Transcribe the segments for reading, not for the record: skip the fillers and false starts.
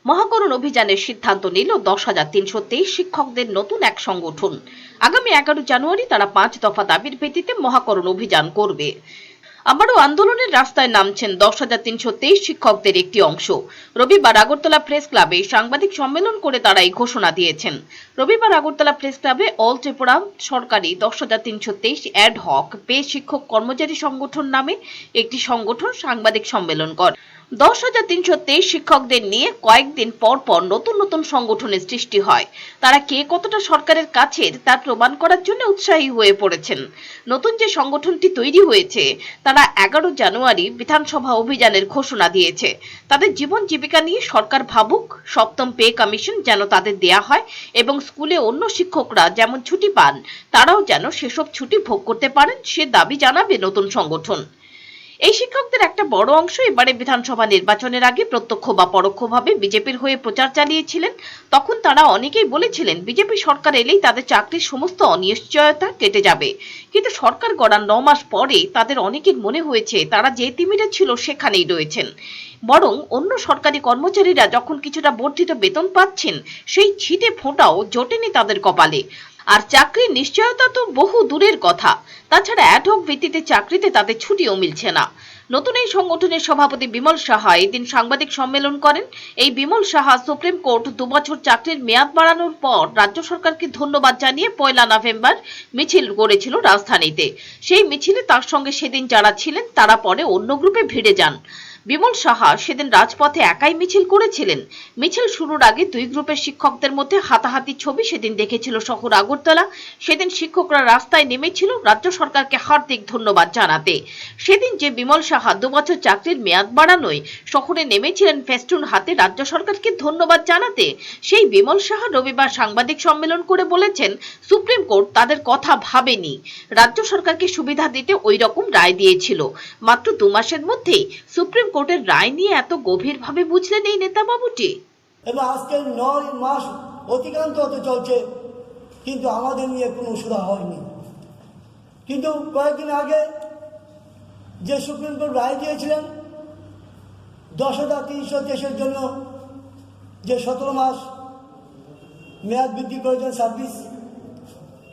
মহাকরণ অভিযানের সিদ্ধান্ত নিল 10,323 শিক্ষকদের নতুন এক সংগঠন। আগামী 11 জানুয়ারি তারা 5 দফা দাবির ভিত্তিতে মহাকরণ অভিযান করবে। আবারও আন্দোলনের রাস্তায় নামছেন 10,323 শিক্ষকদের একটি অংশ। রবিবার আগরতলা প্রেস ক্লাবে সাংবাদিক সম্মেলন করে তারা এই ঘোষণা দিয়েছেন। রবিবার আগরতলা প্রেস ক্লাবে অল ত্রিপুরা সরকারি 10,323 অ্যাড হক পে শিক্ষক কর্মচারী সংগঠন নামে একটি সংগঠন সাংবাদিক সম্মেলন করে। 10,323 শিক্ষকদের নিয়ে কয়েকদিন পর পর নতুন নতুন সংগঠনের সৃষ্টি হয়। তারা কে কতটা সরকারের কাছের তা প্রমাণ করার জন্য উৎসাহী হয়ে পড়েছেন। নতুন যে সংগঠনটি তৈরি হয়েছে তারা 11 জানুয়ারি বিধানসভা অভিযানের ঘোষণা দিয়েছে। তাদের জীবন জীবিকা নিয়ে সরকার ভাবুক, সপ্তম পে কমিশন যেন তাদের দেয়া হয় এবং স্কুলে অন্য শিক্ষকরা যেমন ছুটি পান তারাও যেন সেসব ছুটি ভোগ করতে পারেন, সে দাবি জানাবে নতুন সংগঠন। এই শিক্ষকদের একটা বড় অংশ এবারে বিধানসভা নির্বাচনের আগে প্রত্যক্ষ বা পরোক্ষভাবে বিজেপির হয়ে প্রচার চালিয়েছিলেন। তখন তারা অনেকেই বলেছিলেন বিজেপি সরকার এলেই তাদের চাকরির সমস্ত অনিশ্চয়তা কেটে যাবে। কিন্তু সরকার গড়ার 9 মাস পরে তাদের অনেকের মনে হয়েছে তারা যে তিমিরে ছিল সেখানেই রয়েছেন। বরং অন্য সরকারি কর্মচারীরা যখন কিছুটা বর্ধিত বেতন পাচ্ছেন সেই ছিটে ফোঁটাও জোটেনি তাদের কপালে। আর চাকরির নিশ্চয়তা তো বহু দূরের কথা। তাছাড়া অ্যাডহক ভিত্তিতে চাকরিতে তাদের ছুটিও মিলছে না। নতুন এই সংগঠনের সভাপতি বিমল সাহা এদিন সাংবাদিক সম্মেলন করেন। এই বিমল সাহা সুপ্রিম কোর্ট 2 বছর চাকরির মেয়াদ বাড়ানোর পর রাজ্য সরকারকে ধন্যবাদ জানিয়ে 1 নভেম্বর মিছিল করেছিল রাজধানীতে। সেই মিছিলে তার সঙ্গে সেদিন যারা ছিলেন তারা পরে অন্য গ্রুপে ভিড়ে যান। বিমল সাহা সেদিন রাজপথে একাই মিছিল করেছিলেন। মিছিল শুরুর আগে 2 গ্রুপের শিক্ষকদের মধ্যে হাতাহাতি ছবি সেদিন দেখেছিল শহর আগরতলা। সেদিন শিক্ষকরা রাস্তায় নেমেছিল রাজ্য সরকারকে হার্দিক ধন্যবাদ জানাতে। সেদিন যে বিমল সাহা 2 বছর চাকরির মেয়াদ বাড়ানোয় শহরে নেমেছিলেন ফেস্টুন হাতে রাজ্য সরকারকে ধন্যবাদ জানাতে, সেই বিমল সাহা রবিবার সাংবাদিক সম্মেলন করে বলেছেন সুপ্রিম কোর্ট তাদের কথা ভাবেনি, রাজ্য সরকারকে সুবিধা দিতে ওই রকম রায় দিয়েছিল। মাত্র 2 মাসের মধ্যেই সুপ্রিম কোর্টের রায় নিয়ে এত গভীরভাবে বুঝলেন এই নেতা বাবুটি। এবং আজকে 9 মাস অতিক্রান্ত হতে চলছে কিন্তু আমাদের নিয়ে কোনো সুরা হয়নি। কিন্তু কয়েকদিন আগে যে সুপ্রিম কোর্ট রায় দিয়েছিলেন 10,323 জন্য যে 17 মাস মেয়াদ বৃদ্ধি করেছেন 26,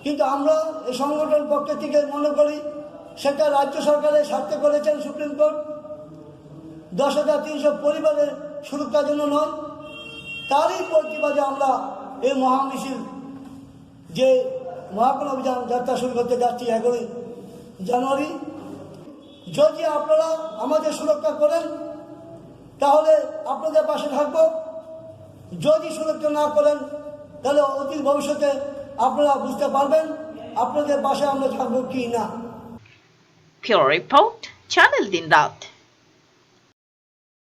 কিন্তু আমরা এই সংগঠনের পক্ষ থেকে মনে করি সেটা রাজ্য সরকারের স্বার্থে করেছেন সুপ্রিম কোর্ট। 10,300 পরিবারের সুরক্ষার জন্য নয়। তারই প্রতিবাদে আমরা এই মহামিছিল যে মহাকরণ অভিযান যাত্রা শুরু করতে যাচ্ছি 11 জানুয়ারি। যদি আপনারা আমাদের সুরক্ষা করেন তাহলে আপনাদের পাশে থাকব, যদি সুরক্ষা না করেন তাহলে অতি ভবিষ্যতে আপনারা বুঝতে পারবেন আপনাদের পাশে আমরা থাকবো কি না। Pure Report, Channel Din Raat।